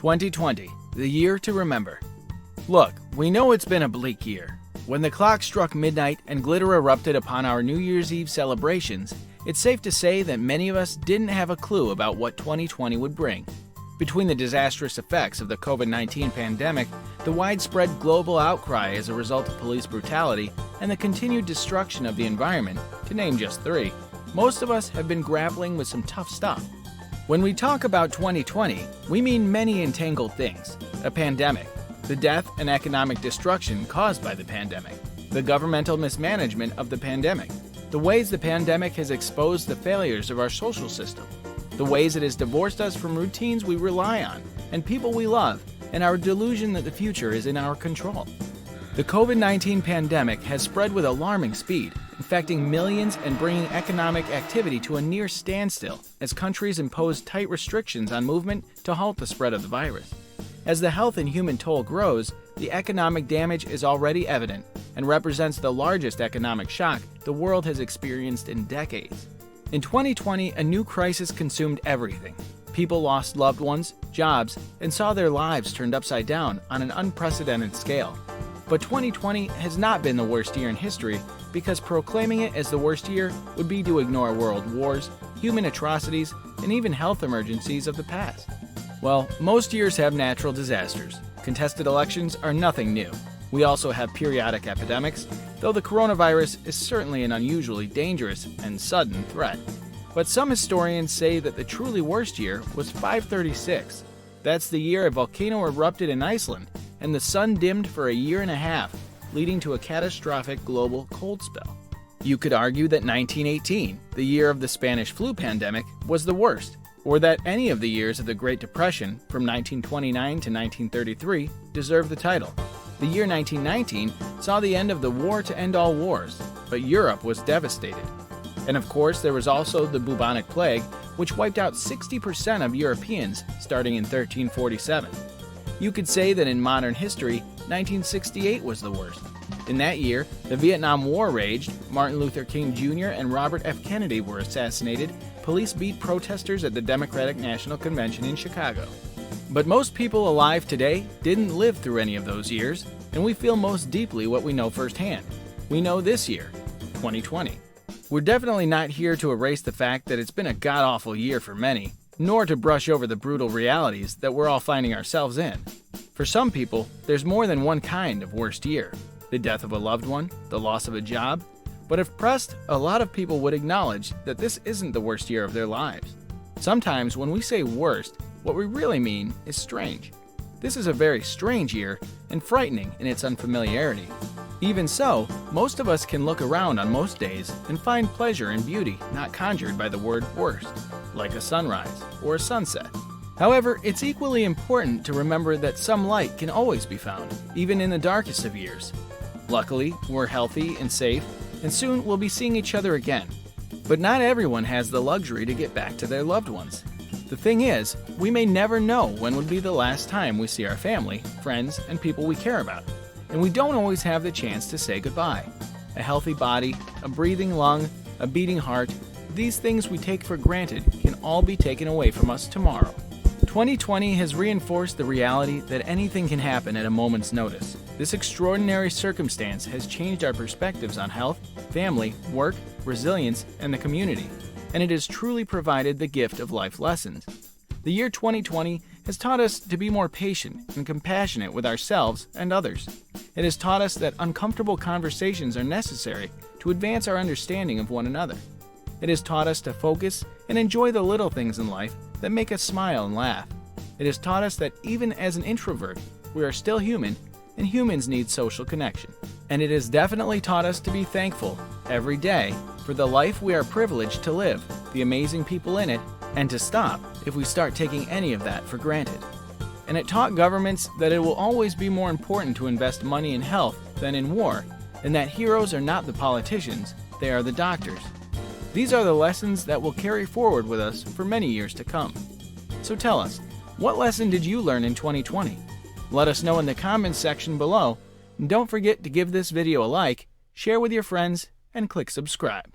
2020, the year to remember. Look, we know it's been a bleak year. When the clock struck midnight and glitter erupted upon our New Year's Eve celebrations, it's safe to say that many of us didn't have a clue about what 2020 would bring. Between the disastrous effects of the COVID-19 pandemic, the widespread global outcry as a result of police brutality, and the continued destruction of the environment, to name just three, most of us have been grappling with some tough stuff. When we talk about 2020, we mean many entangled things: a pandemic, the death and economic destruction caused by the pandemic, the governmental mismanagement of the pandemic, the ways the pandemic has exposed the failures of our social system, the ways it has divorced us from routines we rely on and people we love, and our delusion that the future is in our control. The COVID-19 pandemic has spread with alarming speed, infecting millions and bringing economic activity to a near standstill as countries impose tight restrictions on movement to halt the spread of the virus. As the health and human toll grows, the economic damage is already evident and represents the largest economic shock the world has experienced in decades. In 2020, a new crisis consumed everything. People lost loved ones, jobs, and saw their lives turned upside down on an unprecedented scale. But 2020 has not been the worst year in history, because proclaiming it as the worst year would be to ignore world wars, human atrocities, and even health emergencies of the past. Well, most years have natural disasters. Contested elections are nothing new. We also have periodic epidemics, though the coronavirus is certainly an unusually dangerous and sudden threat. But some historians say that the truly worst year was 536. That's the year a volcano erupted in Iceland and the sun dimmed for a year and a half, leading to a catastrophic global cold spell. You could argue that 1918, the year of the Spanish flu pandemic, was the worst, or that any of the years of the Great Depression, from 1929 to 1933, deserve the title. The year 1919 saw the end of the war to end all wars, but Europe was devastated. And of course, there was also the bubonic plague, which wiped out 60% of Europeans starting in 1347. You could say that in modern history, 1968 was the worst. In that year, the Vietnam War raged, Martin Luther King Jr. and Robert F. Kennedy were assassinated, police beat protesters at the Democratic National Convention in Chicago. But most people alive today didn't live through any of those years, and we feel most deeply what we know firsthand. We know this year, 2020. We're definitely not here to erase the fact that it's been a god-awful year for many, nor to brush over the brutal realities that we're all finding ourselves in. For some people, there's more than one kind of worst year: the death of a loved one, the loss of a job. But if pressed, a lot of people would acknowledge that this isn't the worst year of their lives. Sometimes when we say worst, what we really mean is strange. This is a very strange year and frightening in its unfamiliarity. Even so, most of us can look around on most days and find pleasure and beauty not conjured by the word worst, like a sunrise or a sunset. However, it's equally important to remember that some light can always be found, even in the darkest of years. Luckily, we're healthy and safe, and soon we'll be seeing each other again. But not everyone has the luxury to get back to their loved ones. The thing is, we may never know when would be the last time we see our family, friends, and people we care about. And we don't always have the chance to say goodbye. A healthy body, a breathing lung, a beating heart, these things we take for granted can all be taken away from us tomorrow. 2020 has reinforced the reality that anything can happen at a moment's notice. This extraordinary circumstance has changed our perspectives on health, family, work, resilience, and the community, and it has truly provided the gift of life lessons. The year 2020 has taught us to be more patient and compassionate with ourselves and others. It has taught us that uncomfortable conversations are necessary to advance our understanding of one another. It has taught us to focus and enjoy the little things in life that make us smile and laugh. It has taught us that even as an introvert, we are still human, and humans need social connection. And it has definitely taught us to be thankful every day for the life we are privileged to live, the amazing people in it, and to stop if we start taking any of that for granted. And it taught governments that it will always be more important to invest money in health than in war, and that heroes are not the politicians, they are the doctors. These are the lessons that will carry forward with us for many years to come. So tell us, what lesson did you learn in 2020? Let us know in the comments section below, and don't forget to give this video a like, share with your friends, and click subscribe.